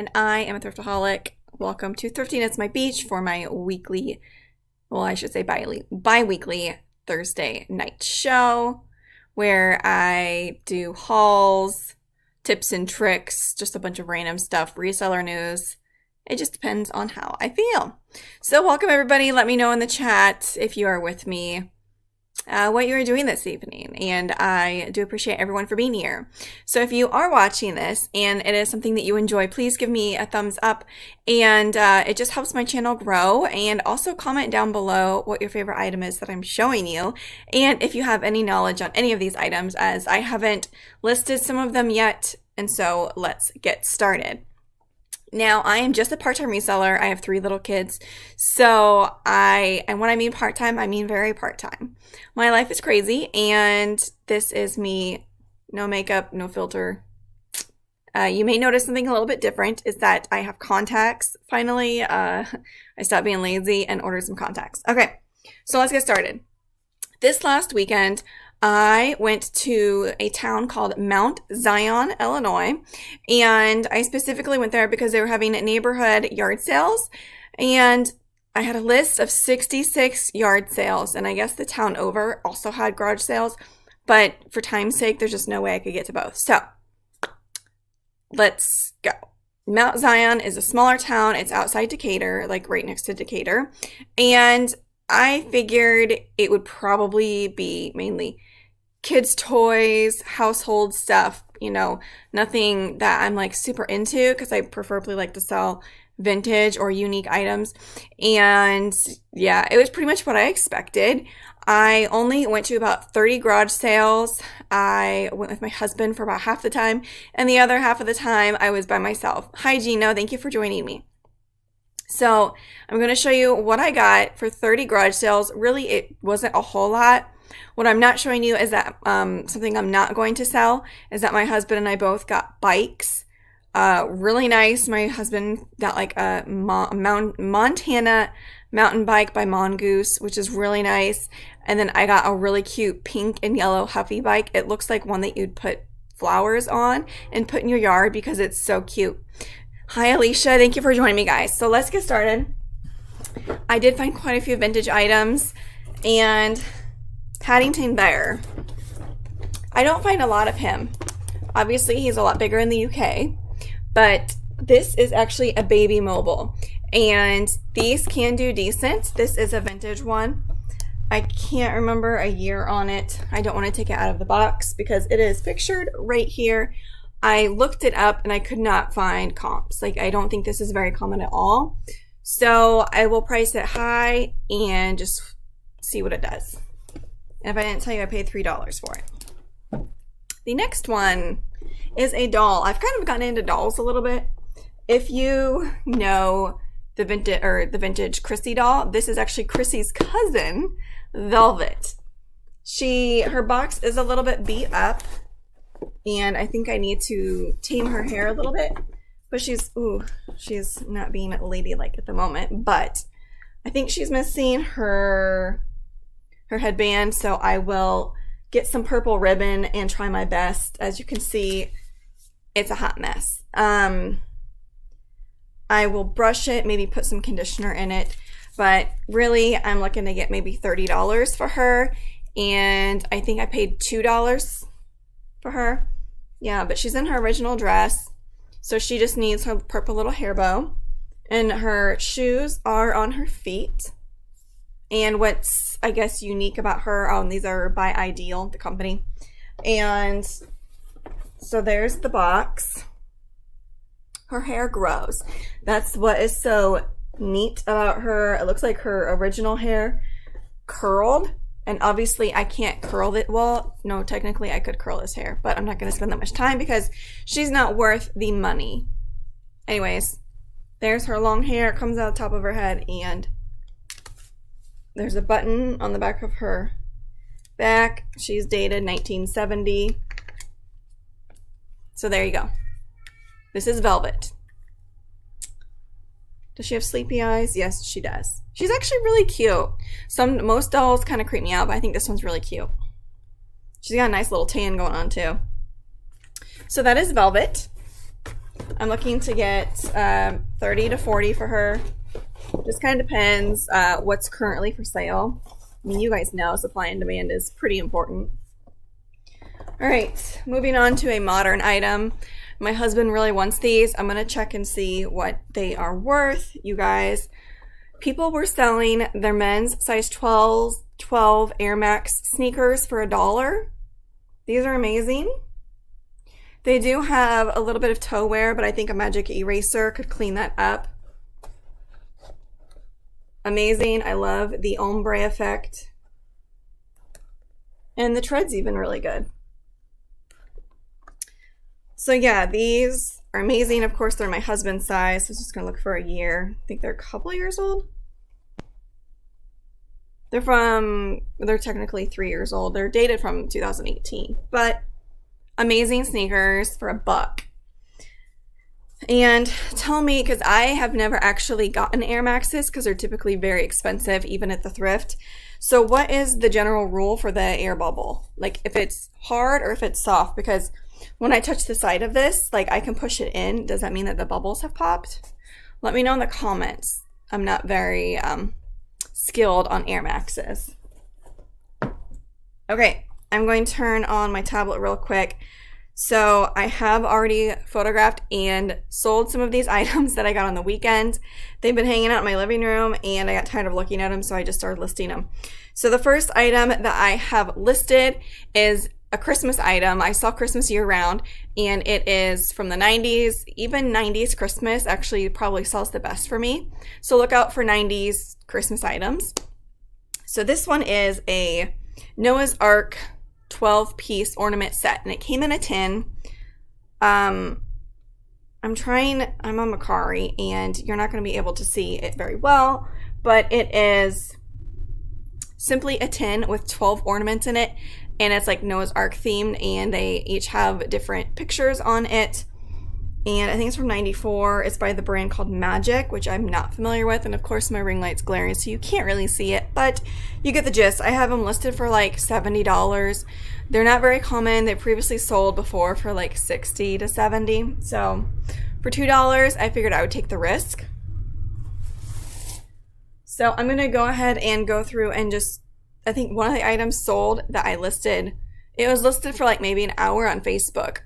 And I am a thriftaholic. Welcome to Thrifting. It's my beach for my weekly, well, I should say bi-weekly Thursday night show where I do hauls, tips and tricks, just a bunch of random stuff, reseller news. It just depends on how I feel. So welcome everybody. Let me know in the chat if you are with me what you are doing this evening, and I do appreciate everyone for being here. So if you are watching this and it is something that you enjoy, please give me a thumbs up, and it just helps my channel grow. And also comment down below what your favorite item is that I'm showing you, and if you have any knowledge on any of these items, as I haven't listed some of them yet. And so let's get started. Now, I am just a part-time reseller. I have 3 little kids. So and when I mean part-time, I mean very part-time. My life is crazy, and this is me, no makeup, no filter. You may notice something a little bit different is that I have contacts. Finally, I stopped being lazy and ordered some contacts. Okay, so let's get started. This last weekend, I went to a town called Mount Zion, Illinois, and I specifically went there because they were having neighborhood yard sales, and I had a list of 66 yard sales, and I guess the town over also had garage sales, but for time's sake, there's just no way I could get to both. So let's go. Mount Zion is a smaller town. It's outside Decatur, like right next to Decatur, and I figured it would probably be mainly kids' toys, household stuff, you know, nothing that I'm like super into because I preferably like to sell vintage or unique items. And yeah, it was pretty much what I expected. I only went to about 30 garage sales. I went with my husband for about half the time, and the other half of the time I was by myself. Hi Gino, thank you for joining me. So I'm going to show you what I got for 30 garage sales. Really, it wasn't a whole lot. What I'm not showing you is that something I'm not going to sell is that my husband and I both got bikes. Really nice. My husband got like a Montana mountain bike by Mongoose, which is really nice. And then I got a really cute pink and yellow Huffy bike. It looks like one that you'd put flowers on and put in your yard because it's so cute. Hi Alicia, thank you for joining me guys. So let's get started. I did find quite a few vintage items, and Paddington Bear. I don't find a lot of him. Obviously he's a lot bigger in the UK, but this is actually a baby mobile, and these can do decent. This is a vintage one. I can't remember a year on it. I don't want to take it out of the box because it is pictured right here. I looked it up and I could not find comps. Like, I don't think this is very common at all. So I will price it high and just see what it does. And if I didn't tell you, I paid $3 for it. The next one is a doll. I've kind of gotten into dolls a little bit. If you know the vintage Chrissy doll, this is actually Chrissy's cousin, Velvet. Her box is a little bit beat up, and I think I need to tame her hair a little bit, but she's not being ladylike at the moment, but I think she's missing her headband, so I will get some purple ribbon and try my best. As you can see, it's a hot mess. I will brush it, maybe put some conditioner in it, but really I'm looking to get maybe $30 for her, and I think I paid $2 for her. Yeah, but she's in her original dress, so she just needs her purple little hair bow, and her shoes are on her feet. And what's, I guess, unique about her, these are by Ideal, the company. And so there's the box. Her hair grows. That's what is so neat about her. It looks like her original hair curled. And obviously I can't curl it. Well, no, technically I could curl this hair, but I'm not going to spend that much time because she's not worth the money. Anyways, there's her long hair. It comes out the top of her head, and there's a button on the back of her back. She's dated 1970. So there you go. This is Velvet. Does she have sleepy eyes? Yes, she does. She's actually really cute. Most dolls kind of creep me out, but I think this one's really cute. She's got a nice little tan going on too. So that is Velvet. I'm looking to get 30 to 40 for her. Just kind of depends what's currently for sale. I mean, you guys know supply and demand is pretty important. All right, moving on to a modern item. My husband really wants these. I'm going to check and see what they are worth, you guys. People were selling their men's size 12 Air Max sneakers for $1. These are amazing. They do have a little bit of toe wear, but I think a magic eraser could clean that up. Amazing. I love the ombre effect. And the tread's even really good. So yeah, these are amazing. Of course, they're my husband's size. So I was just going to look for a year. I think they're a couple years old. They're technically 3 years old. They're dated from 2018. But amazing sneakers for $1. And tell me, because I have never actually gotten Air Maxes because they're typically very expensive, even at the thrift. So what is the general rule for the air bubble? Like if it's hard or if it's soft? Because when I touch the side of this, like I can push it in. Does that mean that the bubbles have popped? Let me know in the comments. I'm not very skilled on Air Maxes. Okay, I'm going to turn on my tablet real quick. So I have already photographed and sold some of these items that I got on the weekend. They've been hanging out in my living room and I got tired of looking at them, so I just started listing them. So the first item that I have listed is a Christmas item. I sell Christmas year round and it is from the 90s. Even 90s Christmas actually probably sells the best for me. So look out for 90s Christmas items. So this one is a Noah's Ark 12-piece ornament set, and it came in a tin. I'm on Mercari, and you're not going to be able to see it very well, but it is simply a tin with 12 ornaments in it, and it's like Noah's Ark themed, and they each have different pictures on it. And I think it's from 94. It's by the brand called Magic, which I'm not familiar with. And of course, my ring light's glaring, so you can't really see it, but you get the gist. I have them listed for like $70. They're not very common. They previously sold before for like $60 to $70. So for $2, I figured I would take the risk. So I'm going to go ahead and go through and just, I think one of the items sold that I listed, it was listed for like maybe an hour on Facebook.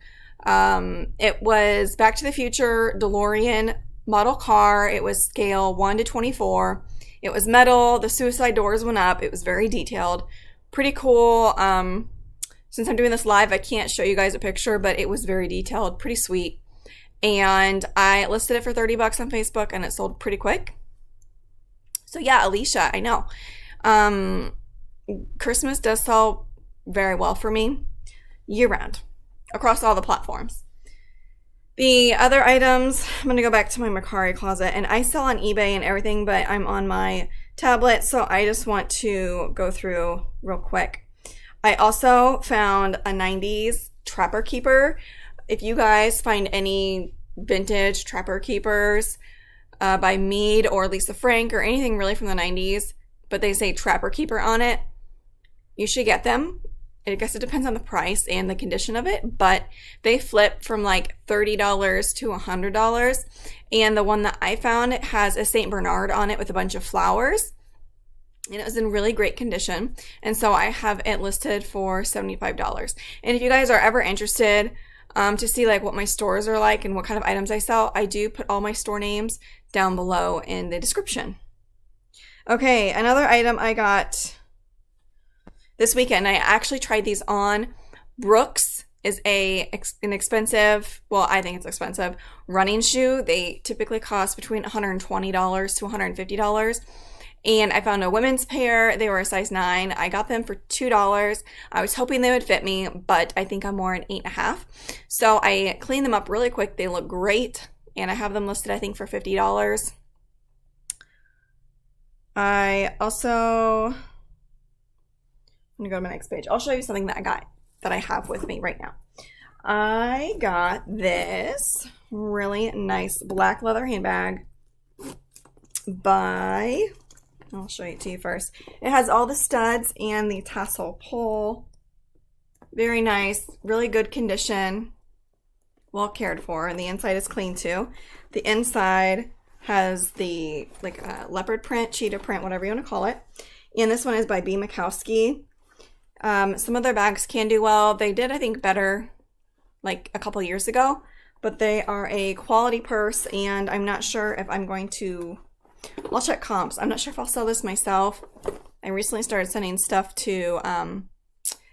It was Back to the Future DeLorean model car. It was scale 1 to 24. It was metal. The suicide doors went up. It was very detailed. Pretty cool. Since I'm doing this live, I can't show you guys a picture, but it was very detailed, pretty sweet. And I listed it for $30 on Facebook and it sold pretty quick. So yeah, Alicia, I know. Christmas does sell very well for me year round, across all the platforms. The other items, I'm going to go back to my Mercari closet, and I sell on eBay and everything, but I'm on my tablet, so I just want to go through real quick. I also found a 90s Trapper Keeper. If you guys find any vintage Trapper Keepers by Mead or Lisa Frank or anything really from the 90s, but they say Trapper Keeper on it, you should get them. I guess it depends on the price and the condition of it, but they flip from like $30 to $100. And the one that I found has a St. Bernard on it with a bunch of flowers. And it was in really great condition. And so I have it listed for $75. And if you guys are ever interested to see like what my stores are like and what kind of items I sell, I do put all my store names down below in the description. Okay, another item I got this weekend, I actually tried these on. Brooks is an expensive, well, I think it's expensive, running shoe. They typically cost between $120 to $150. And I found a women's pair. They were a size 9. I got them for $2. I was hoping they would fit me, but I think I'm more an 8.5. So I cleaned them up really quick. They look great. And I have them listed, I think, for $50. I also... I'm gonna go to my next page. I'll show you something that I got that I have with me right now. I got this really nice black leather handbag I'll show it to you first. It has all the studs and the tassel pull. Very nice, really good condition. well cared for, and the inside is clean too. The inside has the leopard print, cheetah print, whatever you want to call it. And this one is by B. Makowski. Some of their bags can do well. They did, I think, better like a couple years ago, but they are a quality purse, and I'm not sure if I'm going to, I'll check comps. I'm not sure if I'll sell this myself. I recently started sending stuff to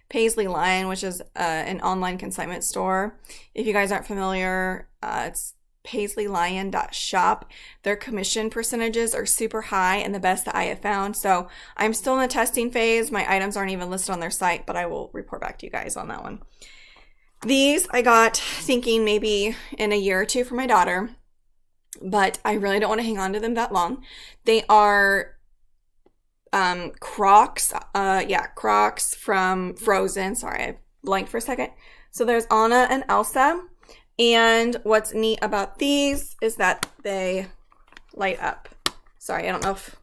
Paisley Lion, which is an online consignment store. If you guys aren't familiar, it's paisleylion.shop. Their commission percentages are super high and the best that I have found. So I'm still in the testing phase. My items aren't even listed on their site, but I will report back to you guys on that one. These I got thinking maybe in a year or two for my daughter, but I really don't want to hang on to them that long. They are Crocs. Crocs from Frozen. Sorry, I blanked for a second. So there's Anna and Elsa. And what's neat about these is that they light up. Sorry, I don't know if...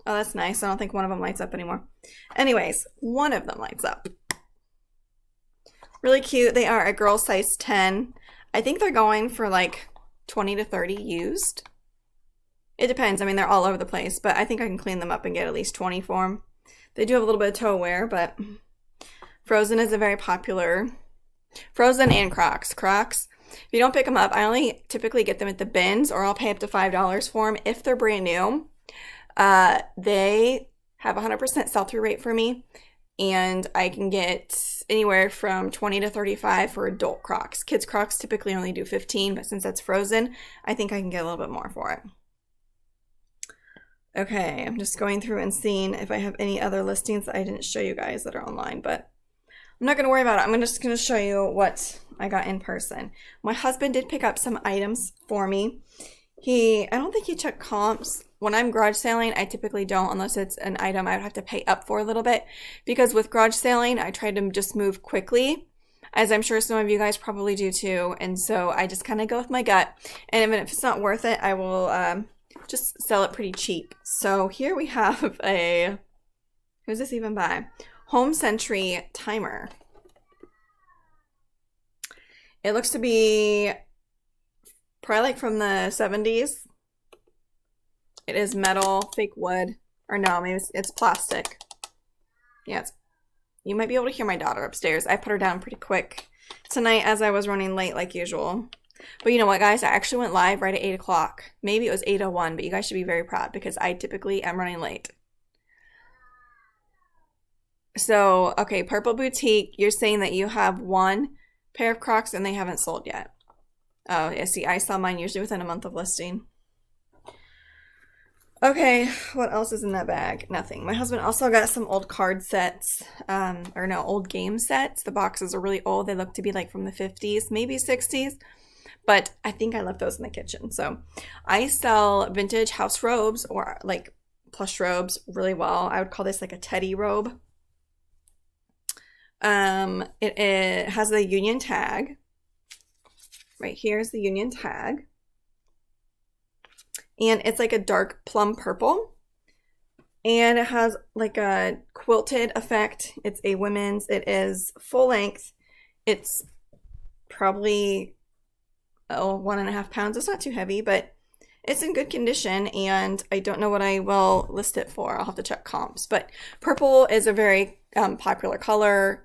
Oh, that's nice. I don't think one of them lights up anymore. Anyways, one of them lights up. Really cute. They are a girl size 10. I think they're going for like 20 to 30 used. It depends. I mean, they're all over the place, but I think I can clean them up and get at least 20 for them. They do have a little bit of toe wear, but Frozen is a very popular... Frozen and Crocs. Crocs, if you don't pick them up, I only typically get them at the bins, or I'll pay up to $5 for them if they're brand new. They have 100% sell-through rate for me, and I can get anywhere from 20 to 35 for adult Crocs. Kids Crocs typically only do 15, but since that's Frozen, I think I can get a little bit more for it. Okay, I'm just going through and seeing if I have any other listings that I didn't show you guys that are online, but I'm not going to worry about it. I'm just going to show you what I got in person. My husband did pick up some items for me. I don't think he checked comps. When I'm garage selling, I typically don't unless it's an item I would have to pay up for a little bit. Because with garage selling, I try to just move quickly, as I'm sure some of you guys probably do too. And so I just kind of go with my gut. And even if it's not worth it, I will just sell it pretty cheap. So here we have a... Who's this even by? Home Century timer. It looks to be probably like from the 70s. It is metal, fake wood, or no, maybe it's plastic. Yeah, you might be able to hear my daughter upstairs. I put her down pretty quick tonight as I was running late like usual. But you know what, guys? I actually went live right at 8 o'clock. Maybe it was 8:01, but you guys should be very proud because I typically am running late. So, okay, Purple Boutique, you're saying that you have one pair of Crocs and they haven't sold yet. Oh, yeah, see, I sell mine usually within a month of listing. Okay, what else is in that bag? Nothing. My husband also got some old card sets, old game sets. The boxes are really old. They look to be like from the 50s, maybe 60s, but I think I left those in the kitchen. So I sell vintage house robes or like plush robes really well. I would call this like a teddy robe. It has the union tag. Right here's the union tag. And it's like a dark plum purple. And it has like a quilted effect. It's a women's. It is full length. It's probably 1.5 pounds. It's not too heavy, but it's in good condition. And I don't know what I will list it for. I'll have to check comps. But purple is a very popular color.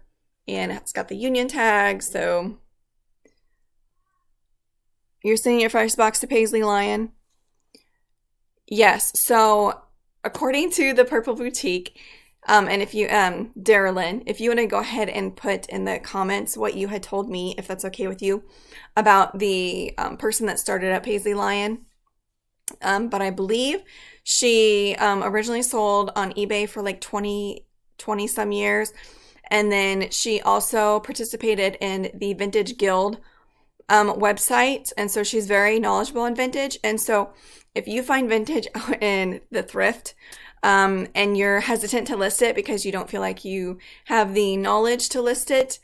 And it's got the union tag. So you're sending your first box to Paisley Lion? Yes. So according to the Purple Boutique, and if you, Darylyn, if you want to go ahead and put in the comments what you had told me, if that's okay with you, about the person that started at Paisley Lion. But I believe she originally sold on eBay for like 20 some years. And then she also participated in the Vintage Guild website. And so she's very knowledgeable in vintage. And so if you find vintage in the thrift and you're hesitant to list it because you don't feel like you have the knowledge to list it,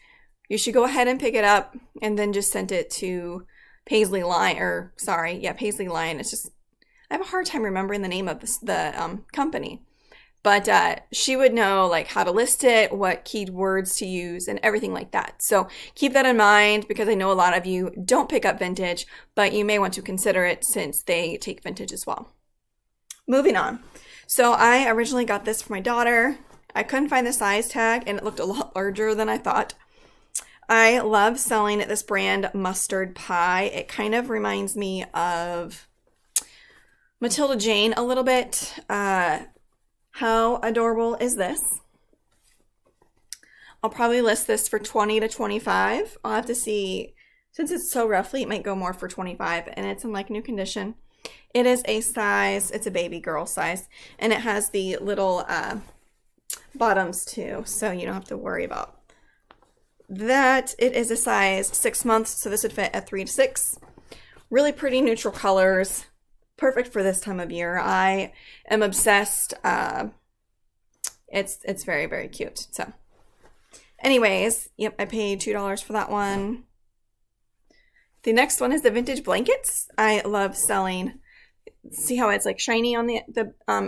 you should go ahead and pick it up and then just send it to Paisley Lion, Paisley Lion. It's just, I have a hard time remembering the name of the company. But she would know like how to list it, what keywords to use, and everything like that. So keep that in mind because I know a lot of you don't pick up vintage, but you may want to consider it since they take vintage as well. Moving on. So I originally got this for my daughter. I couldn't find the size tag and it looked a lot larger than I thought. I love selling this brand Mustard Pie. It kind of reminds me of Matilda Jane a little bit. How adorable is this? I'll probably list this for $20 to $25. I'll have to see. Since it's so roughly, it might go more for $25, and it's in like new condition. It is a size, it's a baby girl size, and it has the little bottoms too, so you don't have to worry about that. It is a size 6 months, so this would fit at 3 to 6. Really pretty neutral colors. Perfect for this time of year. I am obsessed. It's very, very cute. So anyways, yep, I paid $2 for that one. The next one is the vintage blankets. I love selling. See how it's like shiny on the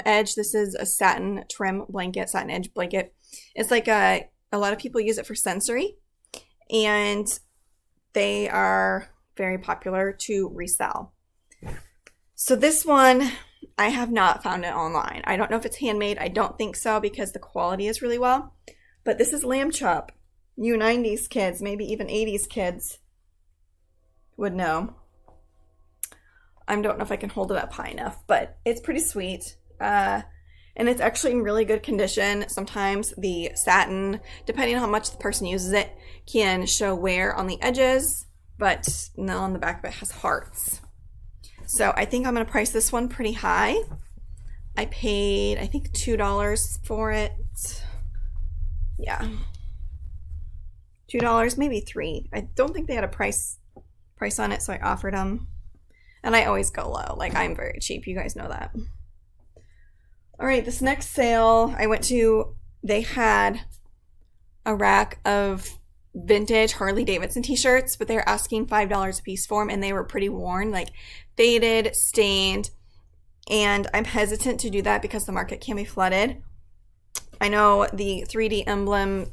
edge? This is a satin trim blanket, satin edge blanket. It's like a lot of people use it for sensory, and they are very popular to resell. So this one, I have not found it online. I don't know if it's handmade. I don't think so because the quality is really well. But this is lamb chop. You 90s kids, maybe even 80s kids would know. I don't know if I can hold it up high enough, but it's pretty sweet. And it's actually in really good condition. Sometimes the satin, depending on how much the person uses it, can show wear on the edges, but no, on the back of it has hearts. So I think I'm going to price this one pretty high. I paid, I think, $2 for it. Yeah. $2, maybe $3. I don't think they had a price on it, so I offered them. And I always go low. Like, I'm very cheap. You guys know that. All right, this next sale I went to, they had a rack of vintage Harley-Davidson t-shirts, but they were asking $5 a piece for them, and they were pretty worn, like faded, stained, and I'm hesitant to do that because the market can be flooded. I know the 3D emblem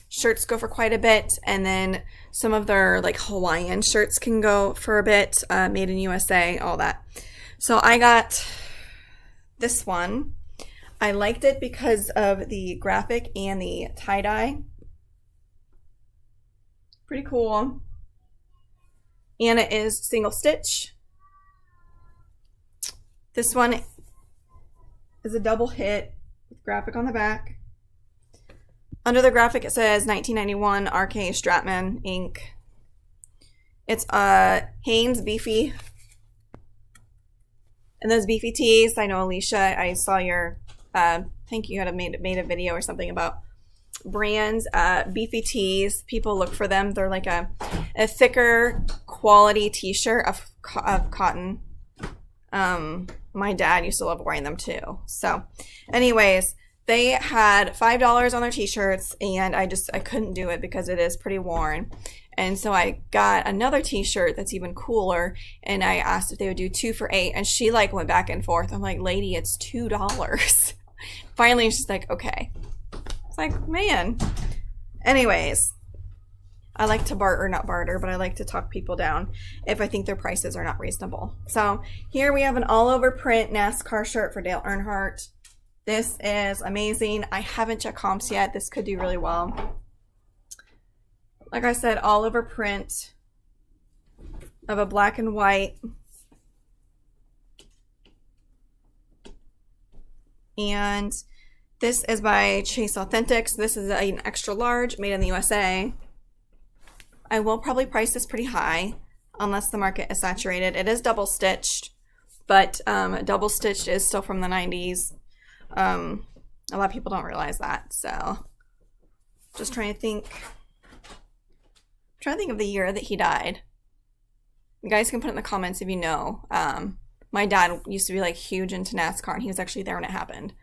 shirts go for quite a bit, and then some of their like Hawaiian shirts can go for a bit, made in USA, all that. So I got this one. I liked it because of the graphic and the tie-dye. Pretty cool. And it is single stitch. This one is a double hit with graphic on the back. Under the graphic it says 1991 RK Stratman ink. It's Hanes Beefy. And those beefy tees, I know Alicia, I saw your I think you had made a video or something about brands, beefy tees. People look for them. They're like a thicker quality t-shirt of cotton. My dad used to love wearing them too. So anyways, they had $5 on their t-shirts, and I couldn't do it because it is pretty worn. And so I got another t-shirt that's even cooler, and I asked if they would do 2 for $8, and she like went back and forth. I'm like, lady, it's $2. Finally, she's like, okay. It's like, man. Anyways, I like to not barter, but I like to talk people down if I think their prices are not reasonable. So here we have an all-over print NASCAR shirt for Dale Earnhardt. This is amazing. I haven't checked comps yet. This could do really well. Like I said, all over print of a black and white. And this is by Chase Authentics. This is an extra large, made in the USA. I will probably price this pretty high unless the market is saturated. It is double stitched, but double stitched is still from the 90s. A lot of people don't realize that. So just trying to think of the year that he died. You guys can put it in the comments if you know. My dad used to be like huge into NASCAR, and he was actually there when it happened.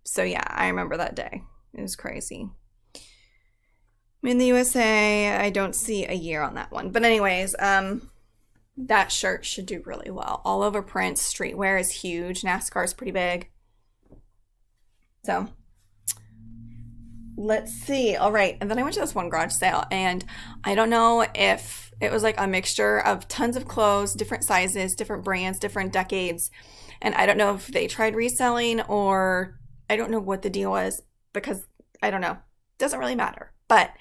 So yeah, I remember that day. It was crazy. In the USA, I don't see a year on that one. But anyways, that shirt should do really well. All over print, streetwear is huge. NASCAR is pretty big. So let's see. All right. And then I went to this one garage sale, and I don't know if it was like a mixture of tons of clothes, different sizes, different brands, different decades. And I don't know if they tried reselling, or I don't know what the deal was, because I don't know. It doesn't really matter. But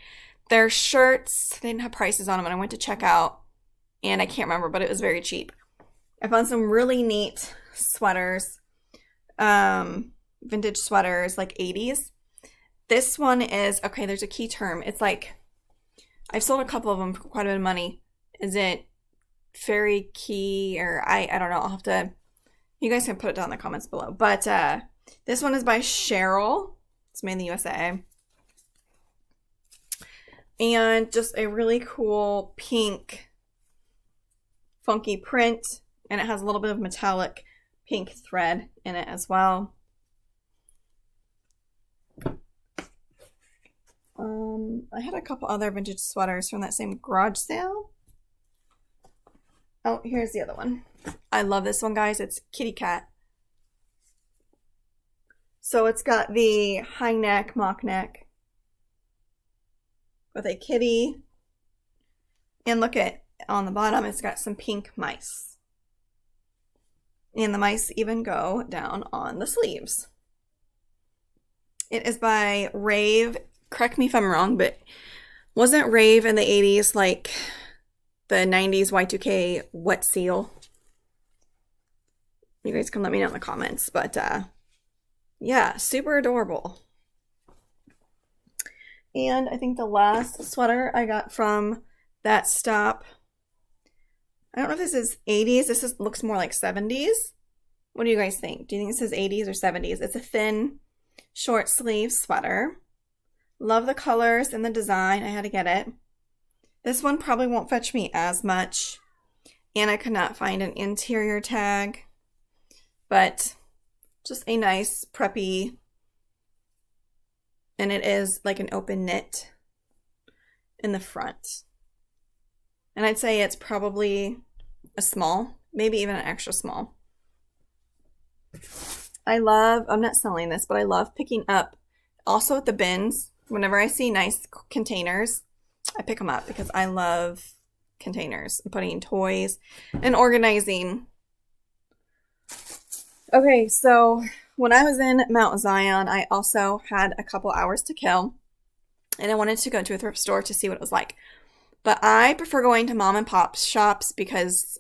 their shirts, they didn't have prices on them, and I went to check out, and I can't remember, but it was very cheap. I found some really neat sweaters, vintage sweaters, like 80s. This one is, okay, there's a key term. It's like, I've sold a couple of them for quite a bit of money. Is it fairy key, or I don't know. I'll have to, you guys can put it down in the comments below. But this one is by Cheryl. It's made in the USA. And just a really cool pink funky print. And it has a little bit of metallic pink thread in it as well. I had a couple other vintage sweaters from that same garage sale. Oh, here's the other one. I love this one, guys. It's kitty cat. So it's got the high neck, mock neck with a kitty. And look at, on the bottom, it's got some pink mice. And the mice even go down on the sleeves. It is by Rave. Correct me if I'm wrong, but wasn't Rave in the 80s like the 90s Y2K wet seal? You guys can let me know in the comments. But yeah, super adorable. And I think the last sweater I got from that stop, I don't know if this is 80s. This looks more like 70s. What do you guys think? Do you think this is 80s or 70s? It's a thin, short sleeve sweater. Love the colors and the design. I had to get it. This one probably won't fetch me as much. And I could not find an interior tag. But just a nice, preppy. And it is like an open knit in the front. And I'd say it's probably a small, maybe even an extra small. I'm not selling this, but I love picking up, also at the bins, whenever I see nice containers, I pick them up because I love containers and putting toys and organizing. Okay, so when I was in Mount Zion, I also had a couple hours to kill, and I wanted to go to a thrift store to see what it was like. But I prefer going to mom and pop shops because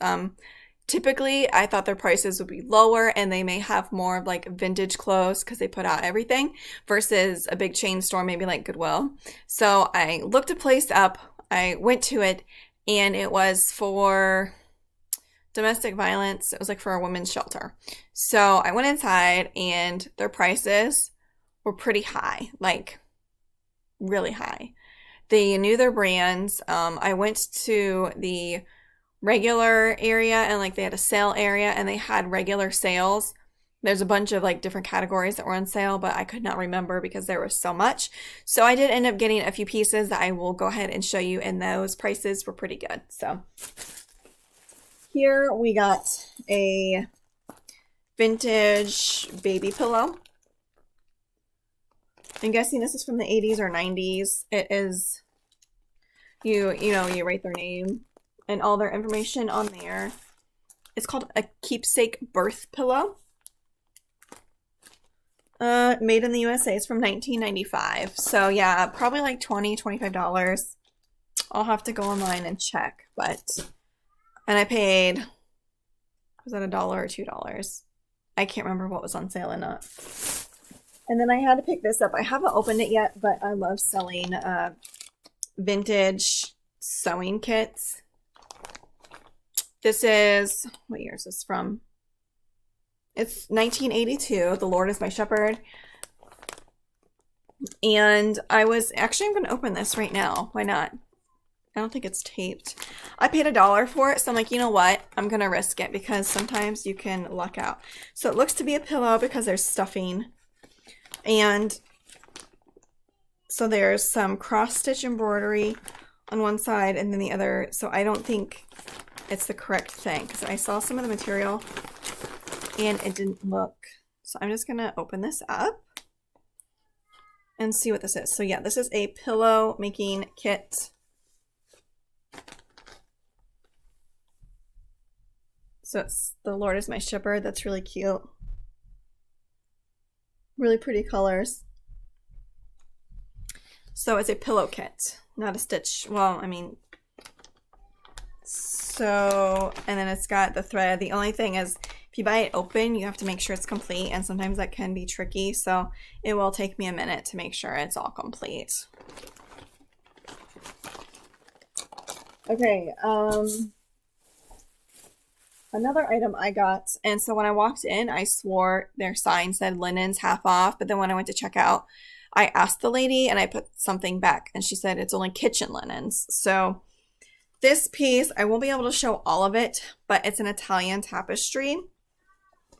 typically I thought their prices would be lower and they may have more of like vintage clothes because they put out everything versus a big chain store, maybe like Goodwill. So I looked a place up, I went to it, and it was for domestic violence. It was like for a women's shelter. So I went inside and their prices were pretty high, like really high. They knew their brands. I went to the regular area and like they had a sale area and they had regular sales. There's a bunch of like different categories that were on sale, but I could not remember because there was so much. So I did end up getting a few pieces that I will go ahead and show you, and those prices were pretty good. So here we got a vintage baby pillow. I'm guessing this is from the 80s or 90s. It is, you write their name and all their information on there. It's called a Keepsake birth pillow. Made in the USA. It's from 1995. So yeah, probably like $20, $25. I'll have to go online and check, and I paid, was that $1 or $2? I can't remember what was on sale and not. And then I had to pick this up. I haven't opened it yet, but I love selling vintage sewing kits. This is, what year is this from? It's 1982. The Lord is my shepherd. And I'm going to open this right now. Why not? I don't think it's taped. I paid $1 for it, so I'm like, you know what? I'm going to risk it because sometimes you can luck out. So it looks to be a pillow because there's stuffing. And so there's some cross-stitch embroidery on one side and then the other. So I don't think it's the correct thing because I saw some of the material and it didn't look. So I'm just going to open this up. and see what this is. So yeah, this is a pillow making kit. So it's The Lord is My Shepherd. That's really cute. Really pretty colors. So it's a pillow kit, not a stitch. Well, I mean, so, and then it's got the thread. The only thing is, if you buy it open, you have to make sure it's complete, and sometimes that can be tricky, so it will take me a minute to make sure it's all complete. Okay, another item I got, and so when I walked in, I swore their sign said linens half off, but then when I went to check out, I asked the lady and I put something back, and she said it's only kitchen linens. So this piece, I won't be able to show all of it, but it's an Italian tapestry,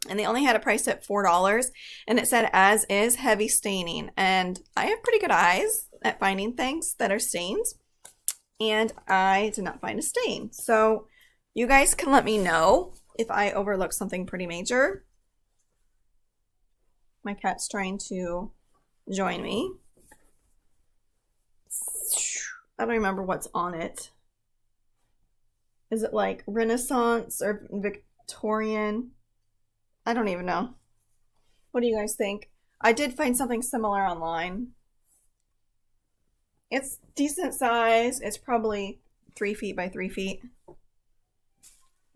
and they only had it priced at $4, and it said as is, heavy staining, and I have pretty good eyes at finding things that are stained, and I did not find a stain. So you guys can let me know if I overlooked something pretty major. My cat's trying to join me. I don't remember what's on it. Is it like Renaissance or Victorian? I don't even know. What do you guys think? I did find something similar online. It's decent size. It's probably 3 feet by 3 feet.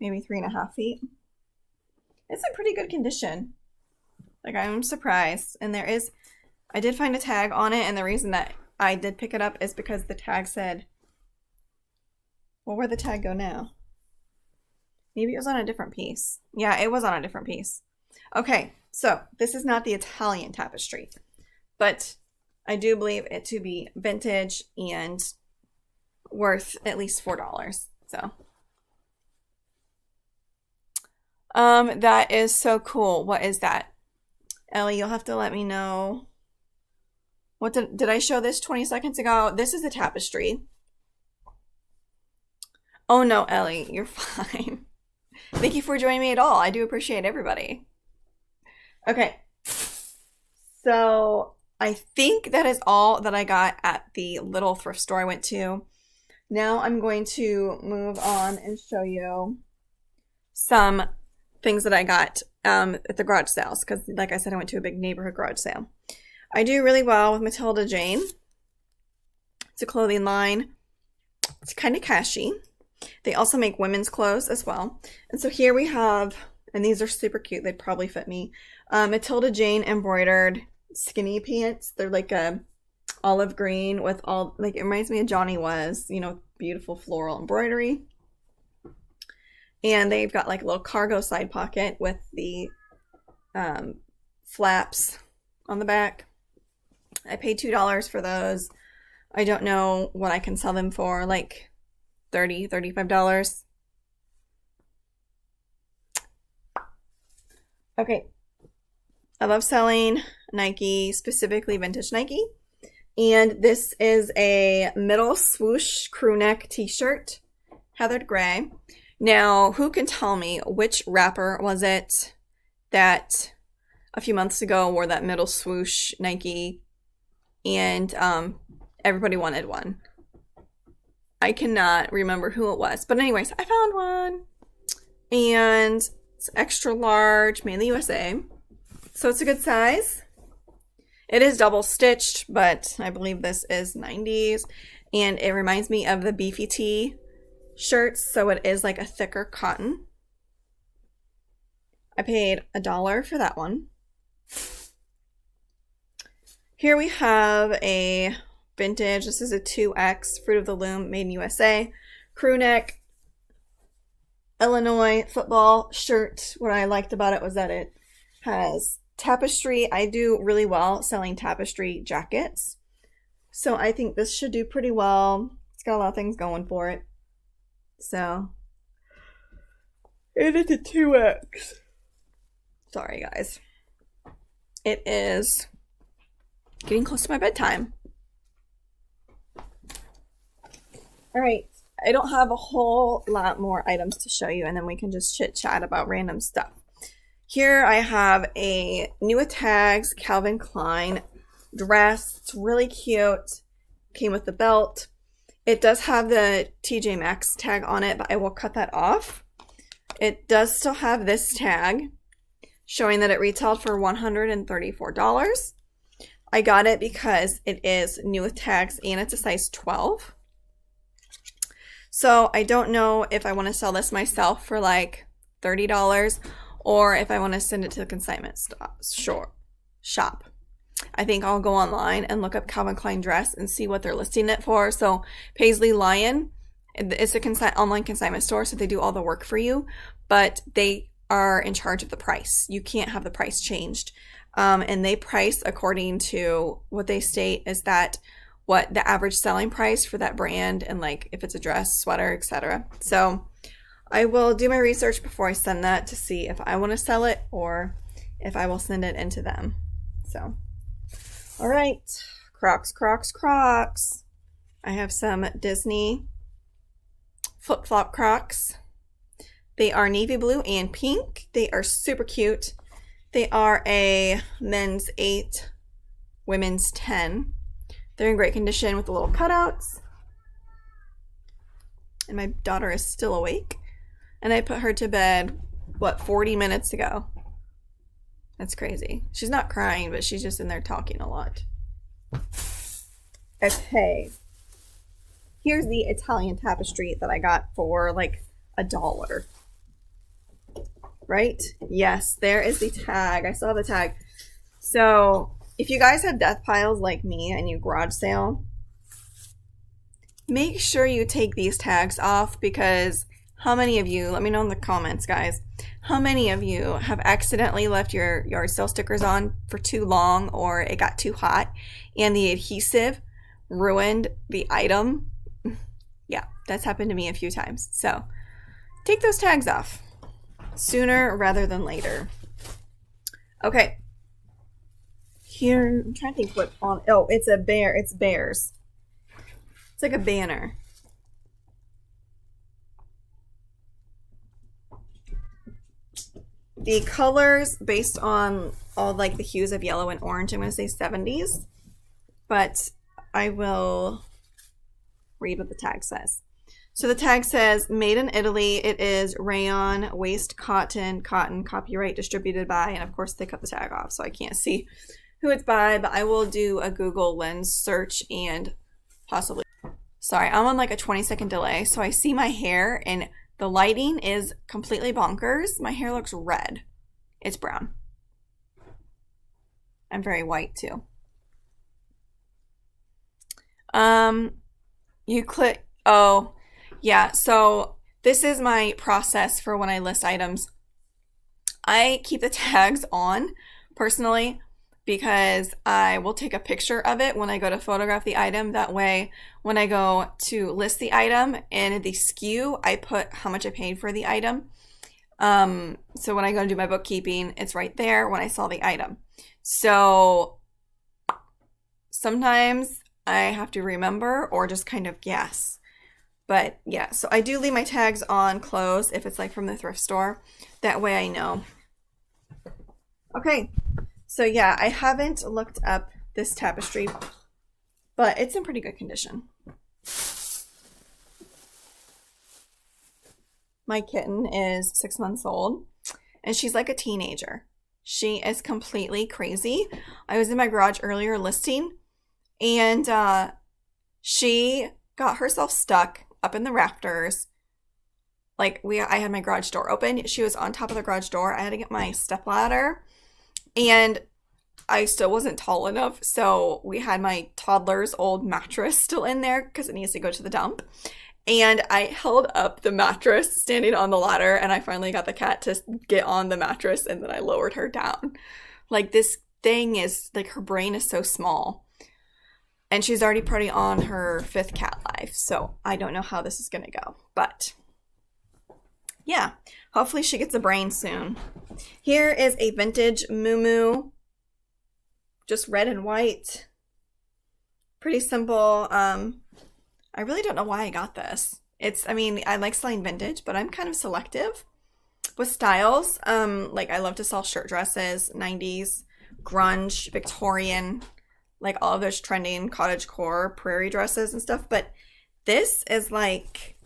Maybe 3.5 feet. It's in pretty good condition. Like, I'm surprised. And I did find a tag on it, and the reason that I did pick it up is because the tag said, well, where'd the tag go now? Maybe it was on a different piece. Yeah, it was on a different piece. Okay, so this is not the Italian tapestry, but I do believe it to be vintage and worth at least $4. So, that is so cool. What is that? Ellie, you'll have to let me know. What did I show this 20 seconds ago? This is a tapestry. Oh no, Ellie, you're fine. Thank you for joining me at all. I do appreciate everybody. Okay. So I think that is all that I got at the little thrift store I went to. Now I'm going to move on and show you some things that I got at the garage sales, because like I said, I went to a big neighborhood garage sale. I do really well with Matilda Jane. It's a clothing line. It's kind of cashy. They also make women's clothes as well. And so here we have, and these are super cute. They'd probably fit me. Matilda Jane embroidered skinny pants. They're like a olive green with all, like, it reminds me of Johnny Was, you know, beautiful floral embroidery. And they've got like a little cargo side pocket with the flaps on the back. I paid $2 for those. I don't know what I can sell them for, like $30, $35. Okay. I love selling Nike, specifically vintage Nike. And this is a middle swoosh crew neck t-shirt, heathered gray. Now, who can tell me which rapper was it that a few months ago wore that middle swoosh Nike and everybody wanted one? I cannot remember who it was. But anyways, I found one. And it's extra large, made in the USA. So it's a good size. It is double stitched, but I believe this is 90s. And it reminds me of the Beefy Tee shirts, so it is like a thicker cotton. I paid $1 for that one. Here we have a vintage, this is a 2X Fruit of the Loom, made in USA, crew neck, Illinois football shirt. What I liked about it was that it has tapestry. I do really well selling tapestry jackets, so I think this should do pretty well. It's got a lot of things going for it. So, it is a 2X. Sorry, guys. It is getting close to my bedtime. Alright, I don't have a whole lot more items to show you, and then we can just chit-chat about random stuff. Here I have a new tags Calvin Klein dress. It's really cute. Came with the belt. It does have the TJ Maxx tag on it, but I will cut that off. It does still have this tag showing that it retailed for $134. I got it because it is new with tags and it's a size 12. So I don't know if I want to sell this myself for like $30 or if I want to send it to the consignment shop. I think I'll go online and look up Calvin Klein dress and see what they're listing it for. So Paisley Lion, it's a online consignment store, so they do all the work for you, but they are in charge of the price. You can't have the price changed. And they price according to what they state is that what the average selling price for that brand and like if it's a dress, sweater, etc. So I will do my research before I send that to see if I want to sell it or if I will send it into them. So, all right, Crocs, Crocs, Crocs. I have some Disney flip-flop Crocs. They are navy blue and pink. They are super cute. They are a men's 8, women's 10. They're in great condition with the little cutouts. And my daughter is still awake. And I put her to bed, 40 minutes ago. That's crazy. She's not crying, but she's just in there talking a lot. Okay. Here's the Italian tapestry that I got for like $1. Right? Yes, there is the tag. I saw the tag. So if you guys have death piles like me and you garage sale, make sure you take these tags off, because how many of you, let me know in the comments, guys, how many of you have accidentally left your yard sale stickers on for too long, or it got too hot and the adhesive ruined the item? Yeah, that's happened to me a few times. So take those tags off sooner rather than later. Okay. Here, I'm trying to think what on. Oh, it's a bear. It's bears. It's like a banner. The colors based on all like the hues of yellow and orange, I'm going to say 70s, but I will read what the tag says. So the tag says, made in Italy. It is rayon, waist cotton, copyright distributed by, and of course they cut the tag off, so I can't see who it's by, but I will do a Google Lens search and possibly, sorry, I'm on like a 20-second delay, so I see my hair and the lighting is completely bonkers. My hair looks red. It's brown. I'm very white too. You click, oh, yeah, so this is my process for when I list items. I keep the tags on personally because I will take a picture of it when I go to photograph the item. That way, when I go to list the item in the SKU, I put how much I paid for the item. So when I go to do my bookkeeping, it's right there when I saw the item. So sometimes I have to remember or just kind of guess. But yeah, so I do leave my tags on clothes if it's like from the thrift store. That way I know. Okay, so yeah, I haven't looked up this tapestry, but it's in pretty good condition. My kitten is 6 months old, and she's like a teenager. She is completely crazy. I was in my garage earlier listing, and she got herself stuck up in the rafters. Like I had my garage door open. She was on top of the garage door. I had to get my stepladder, and I still wasn't tall enough. So we had my toddler's old mattress still in there because it needs to go to the dump. And I held up the mattress standing on the ladder, and I finally got the cat to get on the mattress, and then I lowered her down. Like, this thing is, like, her brain is so small. And she's already pretty on her 5th cat life, so I don't know how this is going to go. But, yeah, hopefully she gets a brain soon. Here is a vintage Muumuu, just red and white. Pretty simple. I really don't know why I got this. I mean, I like selling vintage, but I'm kind of selective with styles. Like, I love to sell shirt dresses, 90s, grunge, Victorian, like all of those trending cottagecore prairie dresses and stuff. But this is like,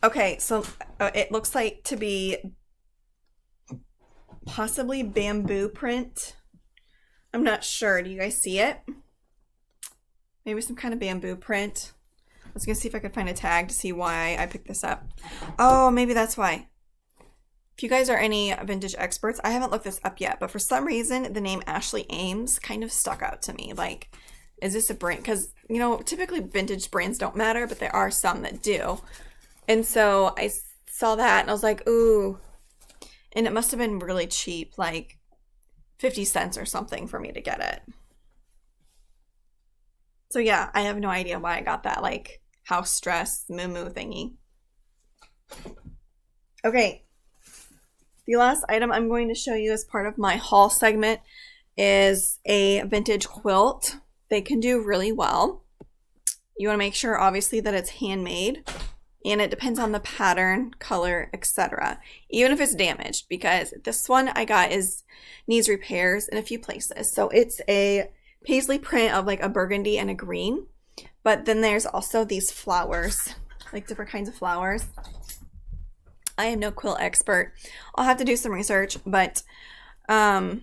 okay, so it looks like to be possibly bamboo print. I'm not sure. Do you guys see it? Maybe some kind of bamboo print. I was gonna see if I could find a tag to see why I picked this up. Oh, maybe that's why. If you guys are any vintage experts, I haven't looked this up yet, but for some reason, the name Ashley Ames kind of stuck out to me. Like, is this a brand? Because, you know, typically vintage brands don't matter, but there are some that do. And so I saw that and I was like, ooh. And it must have been really cheap, like 50 cents or something for me to get it. So yeah, I have no idea why I got that, like, house dress Muumuu thingy. Okay. The last item I'm going to show you as part of my haul segment is a vintage quilt. They can do really well. You want to make sure, obviously, that it's handmade. And it depends on the pattern, color, etc. Even if it's damaged, because this one I got needs repairs in a few places. So it's a paisley print of like a burgundy and a green. But then there's also these flowers, like different kinds of flowers. I am no quilt expert. I'll have to do some research, but, and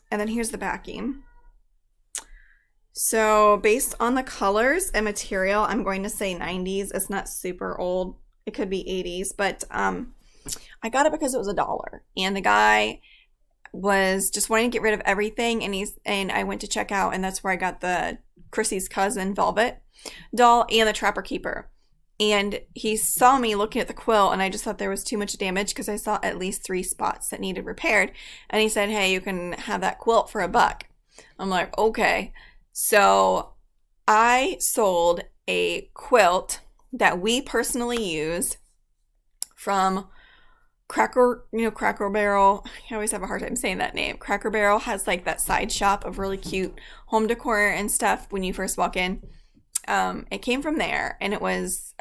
then here's the backing. So based on the colors and material, I'm going to say 90s. It's not super old. It could be 80s, but, I got it because it was $1. And the guy was just wanting to get rid of everything. And I went to check out, and that's where I got the Chrissy's Cousin Velvet doll and the Trapper Keeper. And he saw me looking at the quilt, and I just thought there was too much damage because I saw at least 3 spots that needed repaired. And he said, hey, you can have that quilt for $1. I'm like, okay. So I sold a quilt that we personally use from Cracker Barrel. I always have a hard time saying that name. Cracker Barrel has like that side shop of really cute home decor and stuff when you first walk in. It came from there, and it was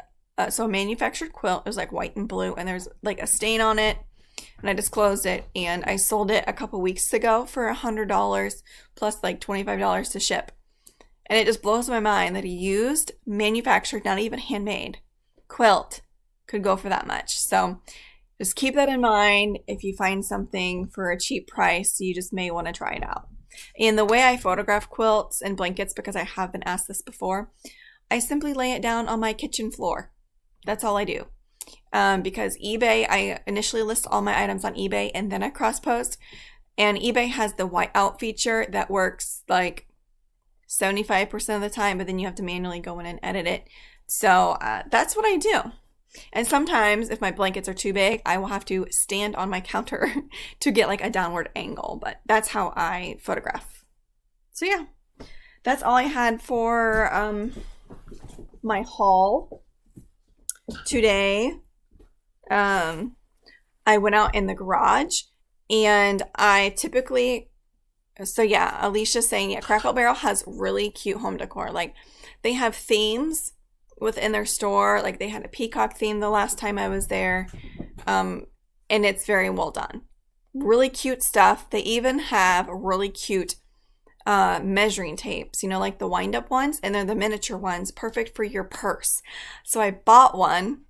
so a manufactured quilt. It was like white and blue, and there's like a stain on it, and I disclosed it, and I sold it a couple weeks ago for $100 plus like $25 to ship. And it just blows my mind that a used, manufactured, not even handmade quilt could go for that much. So just keep that in mind. If you find something for a cheap price, you just may want to try it out. And the way I photograph quilts and blankets, because I have been asked this before, I simply lay it down on my kitchen floor. That's all I do. Because eBay, I initially list all my items on eBay and then I cross-post. And eBay has the whiteout feature that works like 75% of the time, but then you have to manually go in and edit it. So that's what I do. And sometimes if my blankets are too big, I will have to stand on my counter to get like a downward angle, but that's how I photograph. So yeah, that's all I had for my haul today. I went out in the garage, and I typically, so yeah, Alicia's saying, yeah, Crackle Barrel has really cute home decor. Like, they have themes within their store. Like, they had a peacock theme the last time I was there. And it's very well done. Really cute stuff. They even have really cute measuring tapes, you know, like the wind-up ones, and they're the miniature ones, perfect for your purse. So I bought one,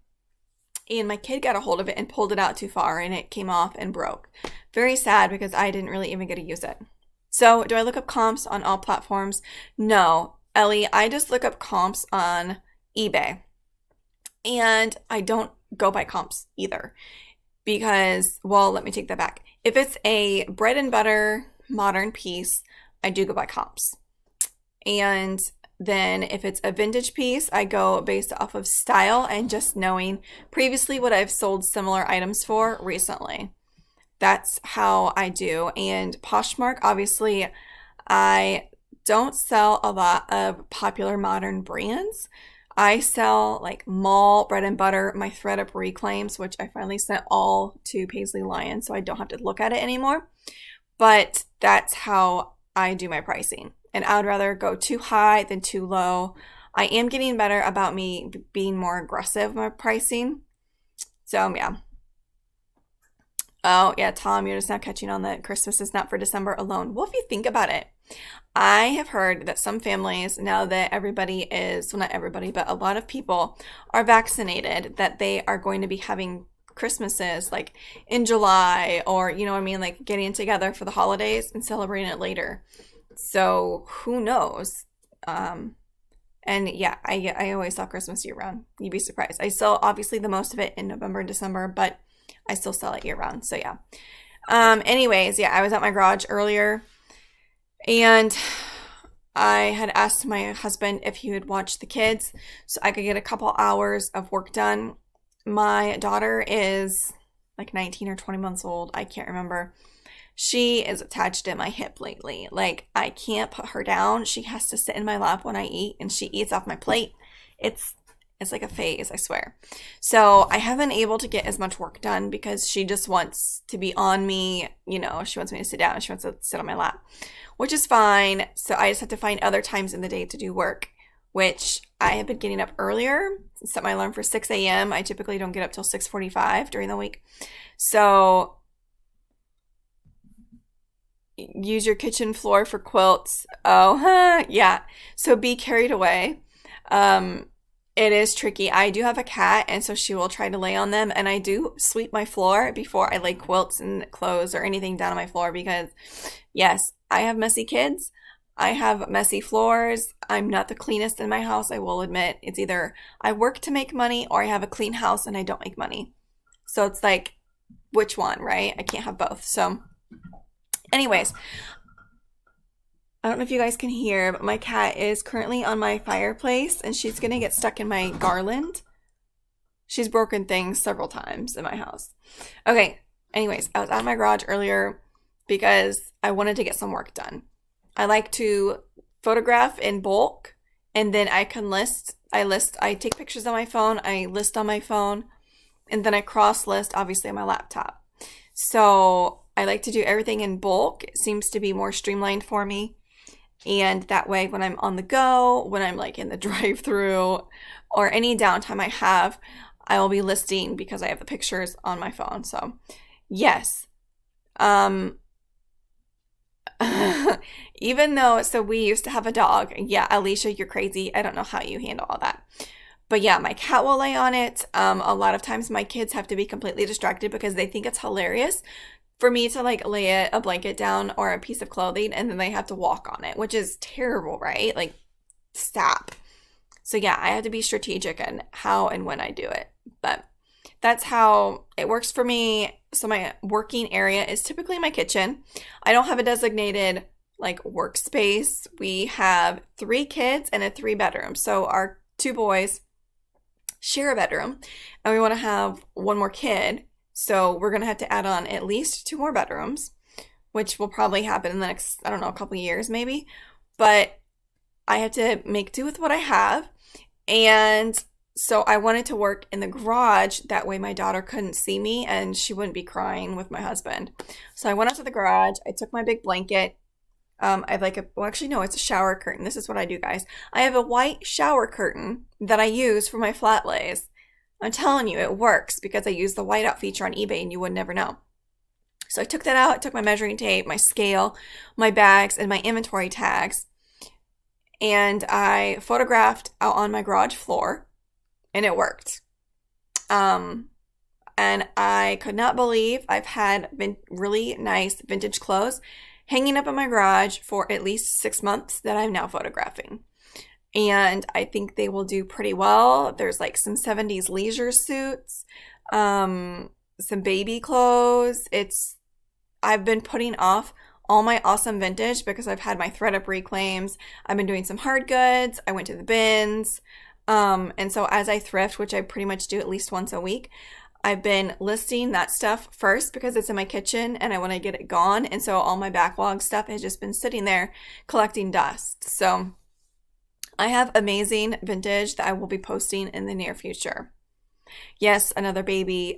and my kid got a hold of it and pulled it out too far, and it came off and broke. Very sad, because I didn't really even get to use it. So do I look up comps on all platforms? No, Ellie, I just look up comps on eBay. And I don't go by comps either, because, well, let me take that back. If it's a bread and butter modern piece, I do go by comps. And then if it's a vintage piece, I go based off of style and just knowing previously what I've sold similar items for recently. That's how I do. And Poshmark, obviously, I don't sell a lot of popular modern brands. I sell like mall bread and butter, my ThredUP reclaims, which I finally sent all to Paisley Lion, so I don't have to look at it anymore. But that's how I do my pricing. And I would rather go too high than too low. I am getting better about me being more aggressive with my pricing. So yeah. Oh yeah, Tom, you're just now catching on that Christmas is not for December alone. Well, if you think about it, I have heard that some families, now that everybody is, well, not everybody, but a lot of people are vaccinated, that they are going to be having Christmases like in July, or, you know what I mean, like getting together for the holidays and celebrating it later. So who knows? And yeah, I always sell Christmas year round. You'd be surprised. I sell obviously the most of it in November and December, but I still sell it year round. So yeah. Anyways, yeah, I was at my garage earlier and I had asked my husband if he would watch the kids so I could get a couple hours of work done. My daughter is like 19 or 20 months old. I can't remember. She is attached to my hip lately. Like, I can't put her down. She has to sit in my lap when I eat, and she eats off my plate. It's like a phase, I swear. So I haven't been able to get as much work done because she just wants to be on me. You know, she wants me to sit down. She wants to sit on my lap, which is fine. So I just have to find other times in the day to do work, which I have been getting up earlier. Set my alarm for 6 a.m. I typically don't get up till 6:45 during the week. So use your kitchen floor for quilts. Oh, yeah. So be carried away. It is tricky. I do have a cat, and so she will try to lay on them, and I do sweep my floor before I lay quilts and clothes or anything down on my floor because, yes, I have messy kids. I have messy floors. I'm not the cleanest in my house, I will admit. It's either I work to make money or I have a clean house and I don't make money. So it's like, which one, right? I can't have both. So anyways, I don't know if you guys can hear, but my cat is currently on my fireplace and she's going to get stuck in my garland. She's broken things several times in my house. Okay, anyways, I was out of my garage earlier because I wanted to get some work done. I like to photograph in bulk and then I can list. I take pictures on my phone, I list on my phone, and then I cross list obviously on my laptop. So I like to do everything in bulk. It seems to be more streamlined for me. And that way, when I'm on the go, when I'm like in the drive-through or any downtime I have, I will be listing because I have the pictures on my phone. So yes. Even though, so we used to have a dog. Yeah, Alicia, you're crazy. I don't know how you handle all that. But yeah, my cat will lay on it. A lot of times my kids have to be completely distracted because they think it's hilarious for me to like lay a blanket down or a piece of clothing and then they have to walk on it, which is terrible, right? Like, stop. So yeah, I have to be strategic in how and when I do it. But that's how it works for me. So my working area is typically my kitchen. I don't have a designated like workspace. We have 3 kids and a 3-bedroom. So our 2 boys share a bedroom and we want to have 1 more kid. So we're going to have to add on at least 2 more bedrooms, which will probably happen in the next, I don't know, a couple years maybe. But I have to make do with what I have. And so I wanted to work in the garage. That way my daughter couldn't see me and she wouldn't be crying with my husband. So I went out to the garage. I took my big blanket. I have like it's a shower curtain. This is what I do, guys. I have a white shower curtain that I use for my flat lays. I'm telling you, it works because I use the whiteout feature on eBay and you would never know. So I took that out. I took my measuring tape, my scale, my bags, and my inventory tags. And I photographed out on my garage floor and it worked. And I could not believe I've had really nice vintage clothes hanging up in my garage for at least 6 months that I'm now photographing. And I think they will do pretty well. There's like some 70s leisure suits, some baby clothes. I've been putting off all my awesome vintage because I've had my ThredUP reclaims. I've been doing some hard goods. I went to the bins. And so as I thrift, which I pretty much do at least once a week, I've been listing that stuff first because it's in my kitchen and I want to get it gone. And so all my backlog stuff has just been sitting there collecting dust. So I have amazing vintage that I will be posting in the near future. Yes, another baby.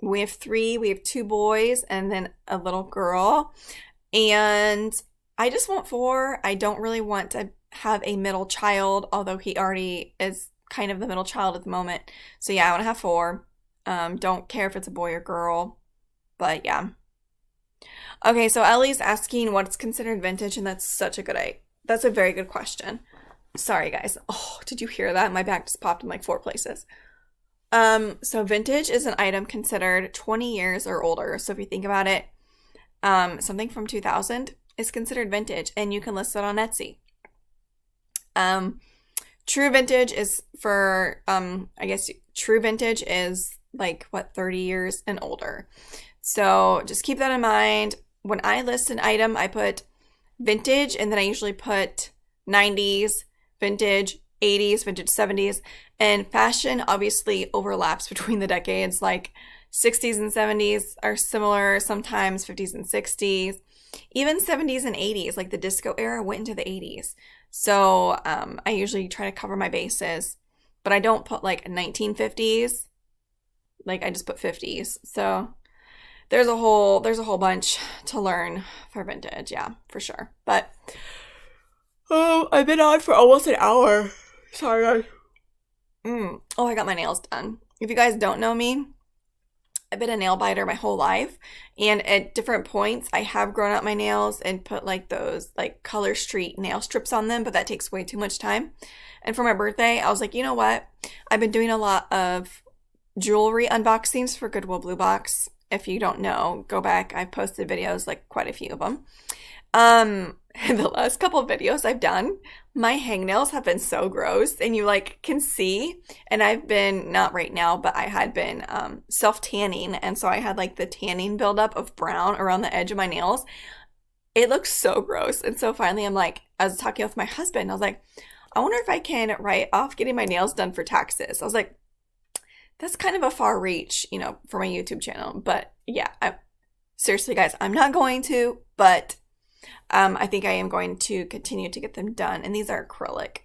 We have 3. We have 2 boys and then a little girl. And I just want 4. I don't really want to have a middle child, although he already is kind of the middle child at the moment. So yeah, I want to have 4. Don't care if it's a boy or girl. But yeah. Okay, so Ellie's asking what's considered vintage, and that's a very good question. Sorry, guys. Oh, did you hear that? My back just popped in like 4 places. So vintage is an item considered 20 years or older. So if you think about it, something from 2000 is considered vintage, and you can list it on Etsy. True vintage is for, I guess true vintage is like what, 30 years and older. So just keep that in mind. When I list an item, I put vintage, and then I usually put 90s, vintage, 80s, vintage 70s, and fashion obviously overlaps between the decades. Like 60s and 70s are similar, sometimes 50s and 60s, even 70s and 80s, like the disco era went into the 80s. So I usually try to cover my bases, but I don't put like 1950s, like I just put 50s. So there's a whole bunch to learn for vintage, yeah, for sure. But I've been on for almost an hour. Sorry, guys. Oh, I got my nails done. If you guys don't know me, I've been a nail biter my whole life, and at different points I have grown out my nails and put like those like Color Street nail strips on them, but that takes way too much time. And for my birthday, I was like, you know what? I've been doing a lot of jewelry unboxings for Goodwill Blue Box. If you don't know, go back. I've posted videos, like quite a few of them. The last couple of videos I've done, my hangnails have been so gross, and you like can see, and I've been, not right now, but I had been self-tanning, and so I had like the tanning buildup of brown around the edge of my nails. It looks so gross. And so finally I was talking with my husband, I was like, I wonder if I can write off getting my nails done for taxes. I was like, that's kind of a far reach, for my YouTube channel. But yeah, seriously, guys, I'm not going to, but I think I am going to continue to get them done. And these are acrylic.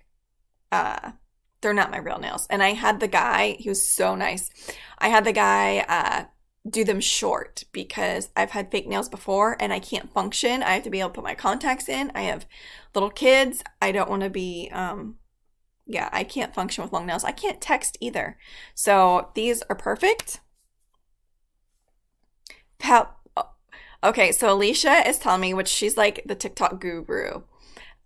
They're not my real nails. And I had the guy, he was so nice. I had the guy do them short because I've had fake nails before and I can't function. I have to be able to put my contacts in. I have little kids. I don't want to be, I can't function with long nails. I can't text either. So these are perfect. Okay, so Alicia is telling me, which she's like the TikTok guru.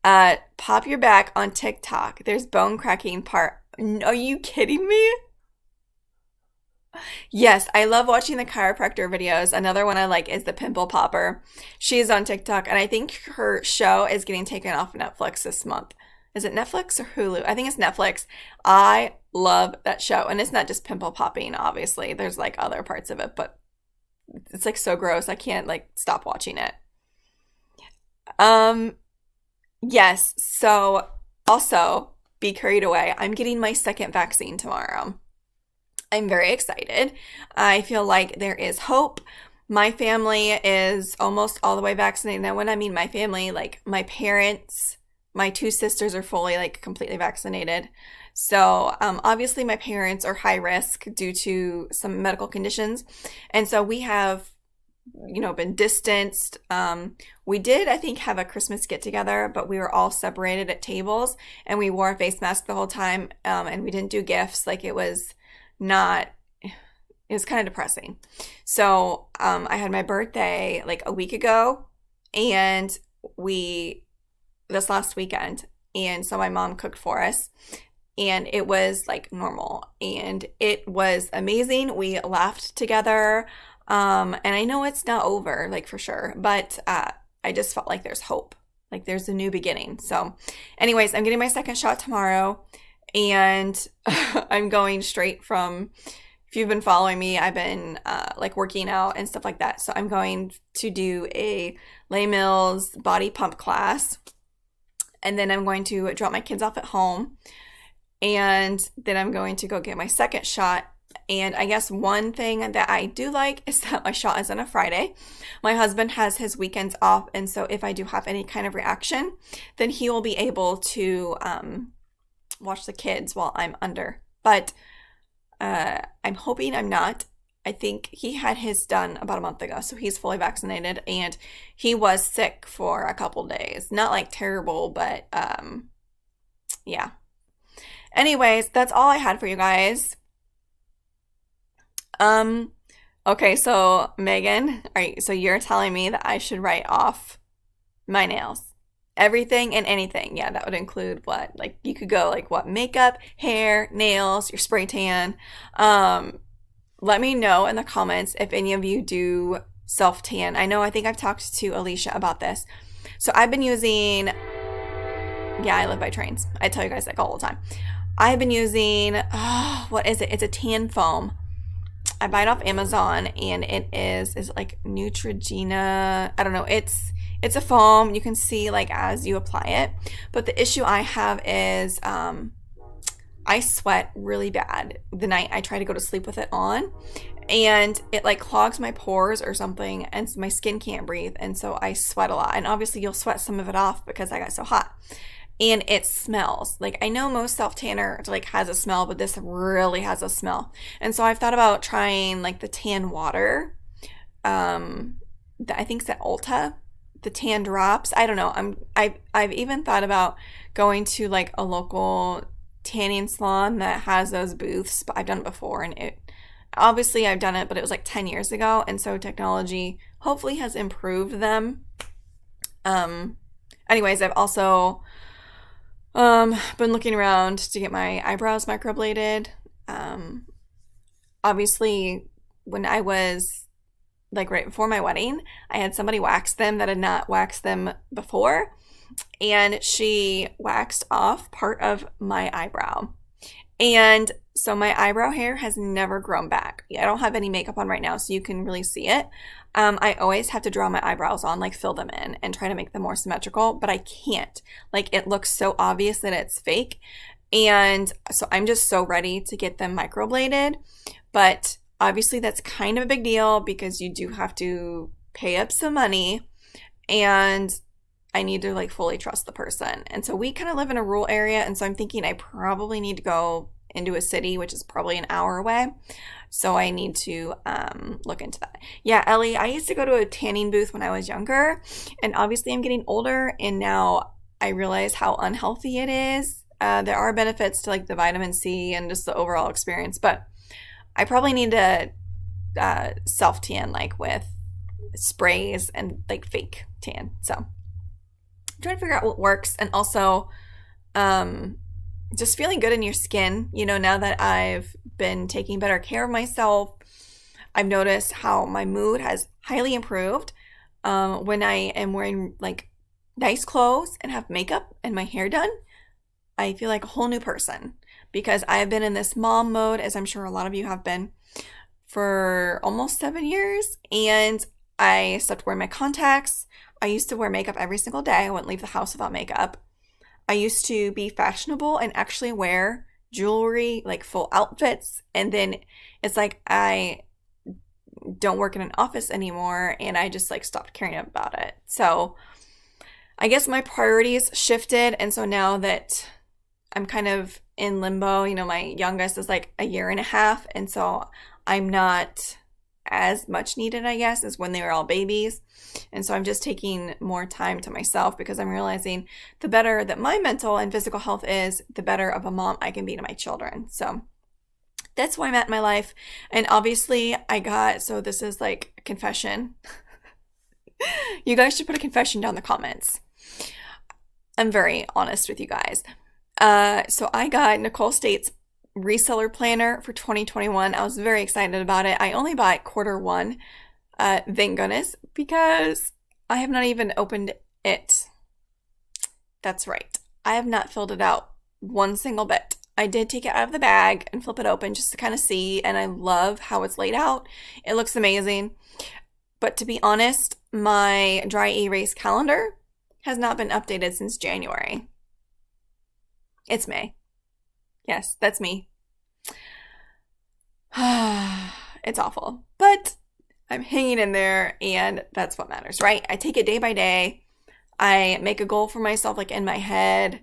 Pop your back on TikTok. There's bone cracking part. Are you kidding me? Yes, I love watching the chiropractor videos. Another one I like is the pimple popper. She's on TikTok, and I think her show is getting taken off Netflix this month. Is it Netflix or Hulu? I think it's Netflix. I love that show. And it's not just pimple popping, obviously. There's like other parts of it, but it's like so gross. I can't like stop watching it. Yes. So also be carried away. I'm getting my second vaccine tomorrow. I'm very excited. I feel like there is hope. My family is almost all the way vaccinated. Now, when I mean my family, like my parents, my 2 sisters are fully like completely vaccinated. So obviously my parents are high risk due to some medical conditions. And so we have, been distanced. We did, I think, have a Christmas get together, but we were all separated at tables and we wore a face mask the whole time. And we didn't do gifts. Like it was kind of depressing. So I had my birthday like a week ago and this last weekend. And so my mom cooked for us and it was like normal and it was amazing. We laughed together. And I know it's not over, like for sure, but I just felt like there's hope, like there's a new beginning. So anyways, I'm getting my second shot tomorrow and I'm going straight from, if you've been following me, I've been like working out and stuff like that. So I'm going to do a Les Mills body pump class. And then I'm going to drop my kids off at home. And then I'm going to go get my second shot. And I guess one thing that I do like is that my shot is on a Friday. My husband has his weekends off. And so if I do have any kind of reaction, then he will be able to watch the kids while I'm under. But I'm hoping I'm not. I think he had his done about a month ago, so he's fully vaccinated, and he was sick for a couple days. Not like terrible, but yeah. Anyways, that's all I had for you guys. Okay, so Megan, all right, so you're telling me that I should write off my nails. Everything and anything. Yeah, that would include what? Like you could go like what? Makeup, hair, nails, your spray tan. Um, Let me know in the comments if any of you do self tan. I think I've talked to Alicia about this. So I've been using, yeah, I live by trains. I tell you guys like all the time. I've been using, what is it? It's a tan foam. I buy it off Amazon and is it like Neutrogena? I don't know. It's a foam. You can see like as you apply it. But the issue I have is I sweat really bad the night I try to go to sleep with it on, and it like clogs my pores or something, and my skin can't breathe, and so I sweat a lot. And obviously you'll sweat some of it off because I got so hot. And it smells. Like I know most self tanner like has a smell, but this really has a smell. And so I've thought about trying like the tan water. I think it's at Ulta, the tan drops. I don't know. I've even thought about going to like a local tanning salon that has those booths, but I've done it before, and it obviously I've done it, but it was like 10 years ago, and so technology hopefully has improved them. Anyways, I've also been looking around to get my eyebrows microbladed. Obviously, when I was like right before my wedding, I had somebody wax them that had not waxed them before, and she waxed off part of my eyebrow. And so my eyebrow hair has never grown back. I don't have any makeup on right now, so you can really see it. I always have to draw my eyebrows on, like fill them in and try to make them more symmetrical, but I can't. Like it looks so obvious that it's fake. And so I'm just so ready to get them microbladed. But obviously that's kind of a big deal because you do have to pay up some money, and I need to like fully trust the person. And so we kind of live in a rural area, and so I'm thinking I probably need to go into a city, which is probably an hour away. So I need to look into that. Yeah, Ellie, I used to go to a tanning booth when I was younger, and obviously I'm getting older, and now I realize how unhealthy it is. There are benefits to like the vitamin C and just the overall experience, but I probably need to self tan like with sprays and like fake tan. So I'm trying to figure out what works, and also just feeling good in your skin. You know, now that I've been taking better care of myself, I've noticed how my mood has highly improved when I am wearing like nice clothes and have makeup and my hair done. I feel like a whole new person because I've been in this mom mode, as I'm sure a lot of you have been, for almost 7 years, and I stopped wearing my contacts. I used to wear makeup every single day. I wouldn't leave the house without makeup. I used to be fashionable and actually wear jewelry, like full outfits. And then it's like I don't work in an office anymore, and I just like stopped caring about it. So I guess my priorities shifted. And so now that I'm kind of in limbo, you know, my youngest is like a year and a half. And so I'm not as much needed, I guess, as when they were all babies. And so I'm just taking more time to myself because I'm realizing the better that my mental and physical health is, the better of a mom I can be to my children. So that's where I'm at in my life. And obviously so this is like a confession. You guys should put a confession down in the comments. I'm very honest with you guys. So I got Nicole State's Reseller planner for 2021. I was very excited about it. I only bought Q1, thank goodness, because I have not even opened it. That's right. I have not filled it out one single bit. I did take it out of the bag and flip it open just to kind of see, and I love how it's laid out. It looks amazing. But to be honest, my dry erase calendar has not been updated since January. It's May. Yes, that's me. It's awful, but I'm hanging in there, and that's what matters, right? I take it day by day. I make a goal for myself, like in my head,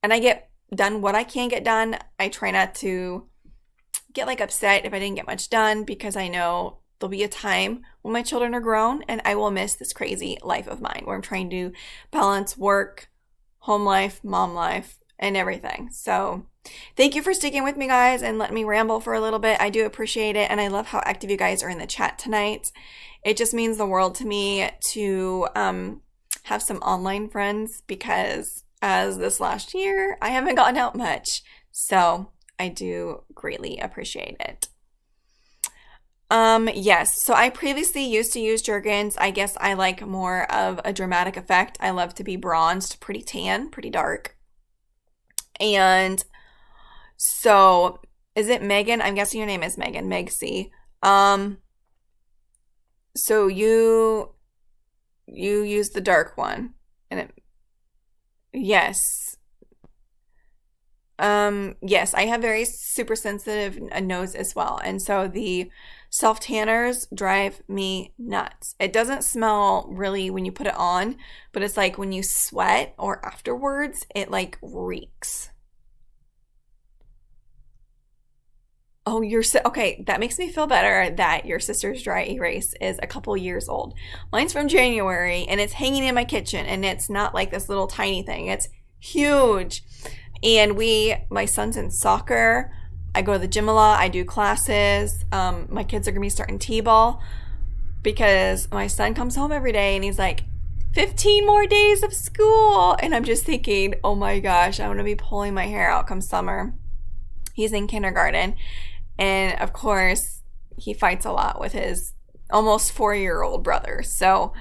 and I get done what I can get done. I try not to get like upset if I didn't get much done, because I know there'll be a time when my children are grown and I will miss this crazy life of mine where I'm trying to balance work, home life, mom life, and everything. So thank you for sticking with me, guys, and letting me ramble for a little bit. I do appreciate it, and I love how active you guys are in the chat tonight. It just means the world to me to have some online friends, because as this last year, I haven't gotten out much. So I do greatly appreciate it. Yes, so I previously used to use Jergens. I guess I like more of a dramatic effect. I love to be bronzed, pretty tan, pretty dark. And so, is it Megan? I'm guessing your name is Megan, Meg C. So you use the dark one, and yes. Yes, I have very super sensitive nose as well. And so the self tanners drive me nuts. It doesn't smell really when you put it on, but it's like when you sweat or afterwards, it like reeks. Oh, okay. That makes me feel better that your sister's dry erase is a couple years old. Mine's from January, and it's hanging in my kitchen, and it's not like this little tiny thing. It's huge. And my son's in soccer. I go to the gym a lot. I do classes. My kids are going to be starting t-ball because my son comes home every day and he's like, 15 more days of school. And I'm just thinking, oh my gosh, I'm going to be pulling my hair out come summer. He's in kindergarten. And of course, he fights a lot with his almost 4-year-old brother. So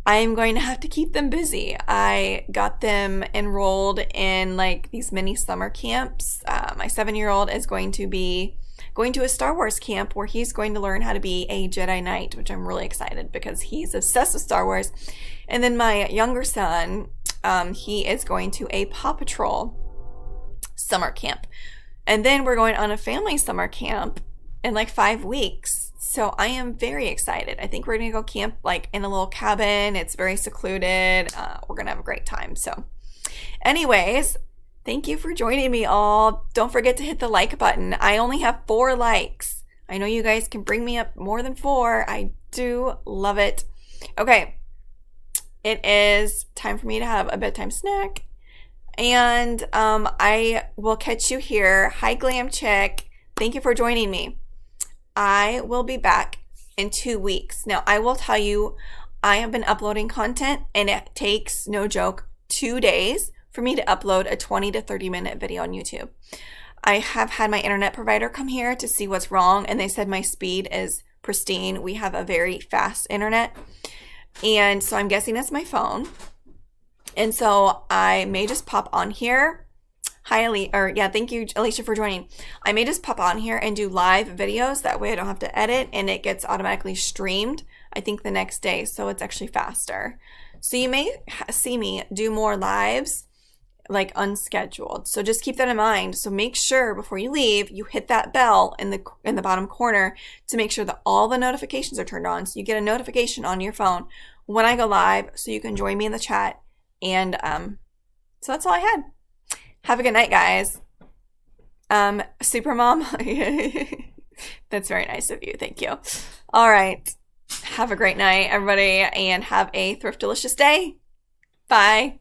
I'm going to have to keep them busy. I got them enrolled in like these mini summer camps. My 7-year-old is going to be going to a Star Wars camp where he's going to learn how to be a Jedi Knight, which I'm really excited because he's obsessed with Star Wars. And then my younger son, he is going to a Paw Patrol summer camp. And then we're going on a family summer camp in like 5 weeks. So I am very excited. I think we're going to go camp like in a little cabin. It's very secluded. We're going to have a great time. So anyways, thank you for joining me all. Don't forget to hit the like button. I only have 4 likes. I know you guys can bring me up more than 4. I do love it. Okay. It is time for me to have a bedtime snack. And I will catch you here. Hi, Glam Chick. Thank you for joining me. I will be back in 2 weeks. Now, I will tell you, I have been uploading content, and it takes, no joke, 2 days for me to upload a 20 to 30 minute video on YouTube. I have had my internet provider come here to see what's wrong, and they said my speed is pristine. We have a very fast internet, and so I'm guessing it's my phone. And so I may just pop on here. Hi, thank you, Alicia, for joining. I may just pop on here and do live videos. That way I don't have to edit, and it gets automatically streamed, I think, the next day. So it's actually faster. So you may see me do more lives, like unscheduled. So just keep that in mind. So make sure before you leave, you hit that bell in the bottom corner to make sure that all the notifications are turned on. So you get a notification on your phone when I go live, so you can join me in the chat. And so that's all I had. Have a good night, guys. Supermom. That's very nice of you. Thank you. All right. Have a great night, everybody, and have a thrift delicious day. Bye.